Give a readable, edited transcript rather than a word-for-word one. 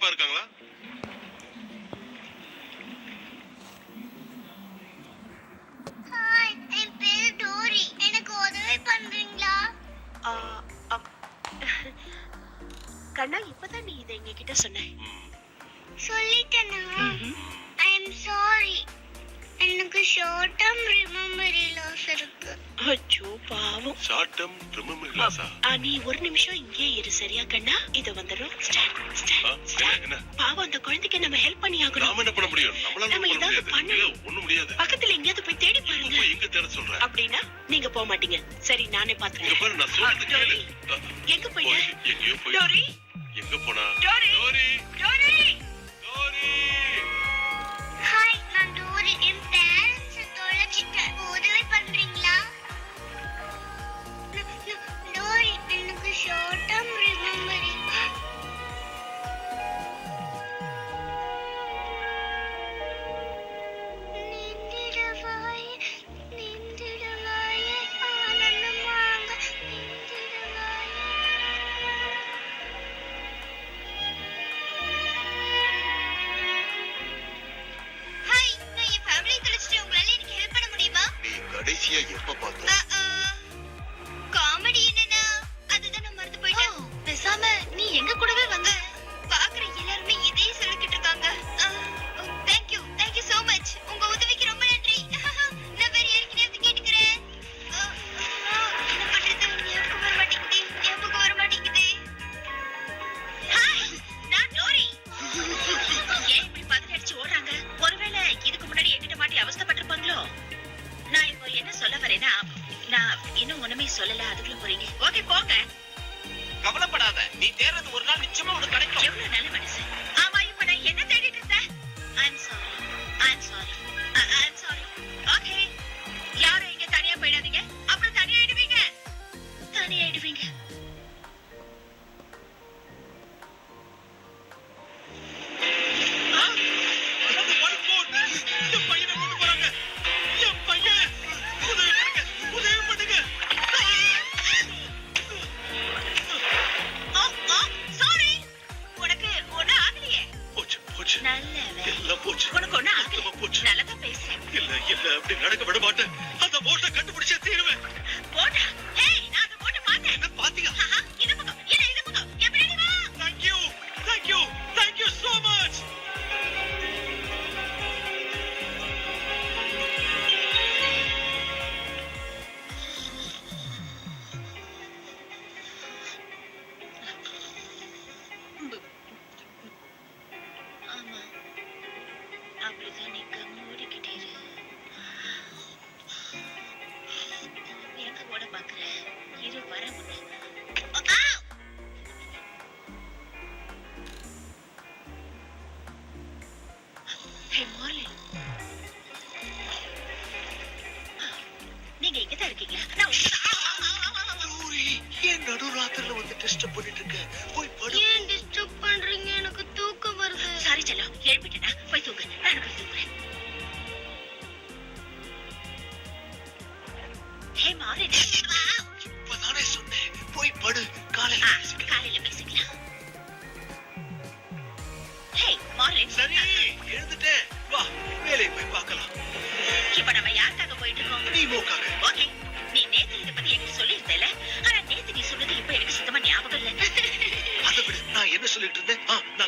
சேஃபா இருக்காங்களா? ஹாய், என் பேரு டோரி. எனக்கு உதவி பண்றீங்களா? கண்ணா, இப்பதான் நீ இதை எங்க கிட்ட சொன்ன. சொல்லிட்டேனா? I am sorry. எனக்கு ஷார்ட் டர்ம் மெமரி லாஸ் இருக்கு. அச்சோ பாவம். ஷார்ட் டர்ம் மெமரி லாஸா? நீ ஒரு நிமிஷம் இங்கே இரு, சரியா கண்ணா? இத வந்துரும். என்ன? பாவம், அந்த குழந்தைக்கு நம்ம ஹெல்ப் பண்ணி ஆகணும். நாம என்ன பண்ண முடியும்? நம்மளால நம்ம பண்ண ஏதாவது முடியாது. பண்ணணும். இல்ல, ஒண்ணும் முடியாது. பக்கத்துல எங்கேயாவது போய் தேடி பாருங்க. எங்க தேட சொல்ற? அப்படின்னா நீங்க போக மாட்டீங்க. சரி, நானே இங்க பாத்துக்கிறேன். பாரு, நான் சொல்றது கேளு. எங்க போயிட்ட? எங்கேயோ போய். டோரி, எங்க போனா? Dory, Dory, Dory. Dory. Hi, நான் டோரி. என் பேரண்ட்ஸ் தொலைச்சிட்டேன். உதவி பண்றீங்களா? டோரி, எனக்கு ஷார்ட் டர்ம் மெமரி. நீந்திடுவாயே ஆனந்தமாக நீந்திடுவாயே. ஹாய், நான் என் ஃபேமிலி தொலைச்சிட்டேன். உங்களால எனக்கு ஹெல்ப் பண்ண முடியுமா? நீ கடைசியா எப்ப பார்த்த? காமெடி என்னன்னா அதுதான் நான் மறந்து போயிட்டேன். பேசாம நீ எங்க கூடவே வந்து பாக்குற எல்லாருமே இதே சொல்லிக்கிட்டு இருக்காங்க. Thank you so much. உங்க உதவிக்கு ரொம்ப நன்றி. நான் வேற யாருக்கிட்டயாவது கேட்டுக்கிறேன். என்ன பண்றது? ஞாபகம் வர மாட்டேங்குதே. ஹாய், நான் டோரி. ஏன் இப்படி பதறடிச்சு ஓடுறாங்க? ஒருவேளை இதுக்கு முன்னாடி என்கிட்ட மாட்டி அவஸ்தைப்பட்டிருப்பாங்களோ? நான் இப்போ என்ன சொல்ல வரேன்னா, நான் இன்னும் ஒண்ணுமே சொல்லல, அதுக்குள்ள போறீங்க. ஓகே, போங்க. கவலைப்படாத, நீ தேடுறது ஒரு நாள் நிச்சயமா உனக்கு கிடைக்கும். எவ்வளவு நல்ல மனசு. ஆமா, இப்ப நான் என்ன தேடிட்டு இருந்தேன்? I'm sorry. ஓகே, யாரும் இங்க தனியா போயிடாதீங்க. அப்புறம் தனியாயிடுவீங்க. ஆ, அது மறுபோர். என் பையனை கொண்டு போறாங்க. என் பையன். உதவி பண்ணுங்க. சாரி, உனக்கு ஒண்ணும் ஆகலையே. போச்சு, போச்சு. நல்ல வேலை. எல்லாம் போச்சு. உனக்கு ஒண்ணும் ஆகல. சுத்தமா போச்சு. நல்லதா பேசுறேன். இல்ல, அப்படி நடக்க விட மாட்டேன். அந்த போட்டை கண்டுபிடிச்சே தீருவேன். போட்டா? ஏய், நான் அந்த போட்டை பார்த்தேன். என்ன பாத்தியா? இந்த பக்கம், இந்த பக்கம். எப்படி வா? Thank you so much. ஆமா, அப்படிதான் நீ மூடிக்கிட்டே இரு. எங்க ஓட பாக்குற? இரு, வர முன்ன. நீங்க இங்கதான் இருக்கீங்களா? நான் டோரி, ஏன் நடுராத்திரில வந்து டிஸ்டர்ப் பண்ணிட்டு இருக்க? போய் படு. ஏன் டிஸ்டர்ப் பண்றீங்க? எனக்கு தூக்கம் வருது. சாரி செல்லம், எழுப்பிட்டேனா? போய் தூங்கு. நான் போய் தூங்குறேன். ஹே மாறி, இப்பதானே சொன்னேன், போய் படு. காலையில பேசிக்கலாம். காலையில பேசிக்கலாம். ஹே மாறி, சரி, எழுந்துட்டேன். வா, வேலையை போய் பார்க்கலாம். இப்ப நம்ம யாருக்காக போயிட்டு இருக்கோம்? நீ மோக்காக. ஓகே, நீ நேத்து இதை பத்தி எனக்கு சொல்லியிருந்தேல. ஆனா நேத்து நீ சொன்னது இப்ப எனக்கு சுத்தமா ஞாபகம் இல்ல. அதை விடு, நான் என்ன சொல்லிட்டு இருந்தேன்? நான்